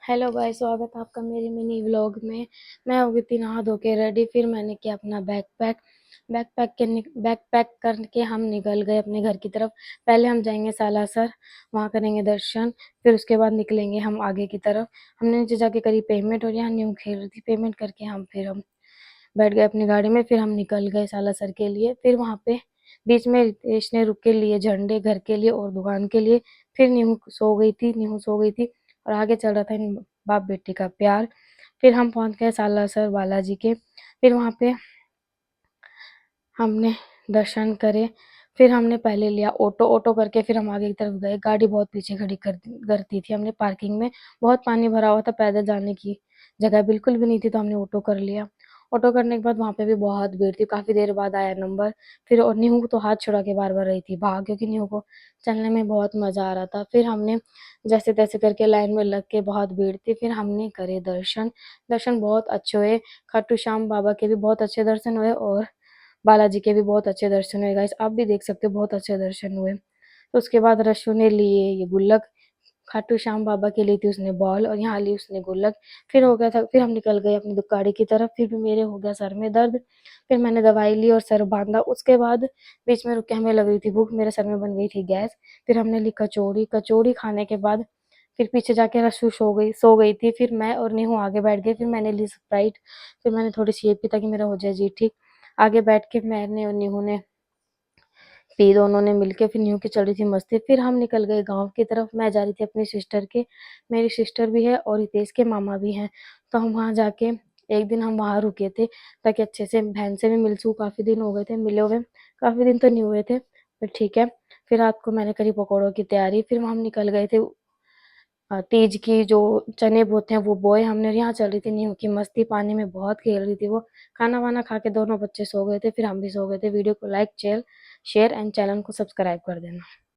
Hello guys, स्वागत है आपका मेरे मिनी व्लॉग में। मैं हो गई थी नहा धो के रेडी। फिर मैंने किया अपना बैग पैक करके हम निकल गए अपने घर की तरफ। पहले हम जाएंगे सालासर, वहाँ करेंगे दर्शन। फिर उसके बाद निकलेंगे हम आगे की तरफ। हमने नीचे जाके करी पेमेंट और यहाँ न्यू खेल रही थी। पेमेंट करके हम बैठ गए अपनी गाड़ी में। फिर हम निकल गए सालासर के लिए। फिर वहाँ पे बीच में रितेश ने रुक के लिए झंडे घर के लिए और दुकान के लिए। फिर नीहू सो गई थी और आगे चल रहा था इन बाप बेटी का प्यार। फिर हम पहुंच गए सालासर बालाजी के। फिर वहाँ पे हमने दर्शन करे। फिर हमने पहले लिया ऑटो। ऑटो करके फिर हम आगे की तरफ गए। गाड़ी बहुत पीछे खड़ी करती थी हमने पार्किंग में। बहुत पानी भरा हुआ था, पैदल जाने की जगह बिल्कुल भी नहीं थी, तो हमने ऑटो कर लिया। ऑटो करने के बाद वहाँ पे भी बहुत भीड़ थी। काफी देर बाद आया नंबर। फिर और नीहू तो हाथ छुड़ा के बार बार रही थी भाग, क्योंकि नीहू को चलने में बहुत मजा आ रहा था। फिर हमने जैसे तैसे करके लाइन में लग के, बहुत भीड़ थी, फिर हमने करे दर्शन। दर्शन बहुत अच्छे हुए। खाटू श्याम बाबा के भी बहुत अच्छे दर्शन हुए और बालाजी के भी बहुत अच्छे दर्शन हुए। गाइस आप भी देख सकते हो, बहुत अच्छे दर्शन हुए। तो उसके बाद रशु ने लिए ये गुल्लक। खाटू श्याम बाबा के लिए थी उसने बॉल और यहाँ ली उसने गुल्लक। फिर हो गया था, फिर हम निकल गए अपनी गाड़ी की तरफ। फिर भी मेरे हो गया सर में दर्द। फिर मैंने दवाई ली और सर बांधा। उसके बाद बीच में रुक के हमें लग रही थी भूख, मेरे सर में बन गई थी गैस। फिर हमने ली कचौड़ी। कचौड़ी खाने के बाद फिर पीछे जाके रशु सो गई थी। फिर मैं और नीहू आगे बैठ गए। फिर मैंने ली स्प्राइट। फिर मैंने थोड़ी सी ये पी ताकि मेरा हो जाए जी ठीक। आगे बैठ के मैंने और नीहू ने पी, दोनों ने मिलके। फिर नीहू की चल रही थी मस्ती। फिर हम निकल गए गांव की तरफ। मैं जा रही थी अपनी सिस्टर के। मेरी सिस्टर भी है और हितेश के मामा भी हैं। तो हम वहां जाके एक दिन हम वहां रुके थे ताकि अच्छे से बहन से भी मिल सकूं। काफी दिन हो गए थे मिले हुए, काफी दिन तो नहीं हुए थे, पर ठीक है। फिर रात को मैंने करी पकौड़ों की तैयारी। फिर हम निकल गए थे तीज की जो चने बोते हैं वो बोए हमने। और यहाँ चल रही थी नींव की मस्ती, पानी में बहुत खेल रही थी वो। खाना वाना खा के दोनों बच्चे सो गए थे। फिर हम भी सो गए थे। वीडियो को लाइक शेयर एंड चैनल को सब्सक्राइब कर देना।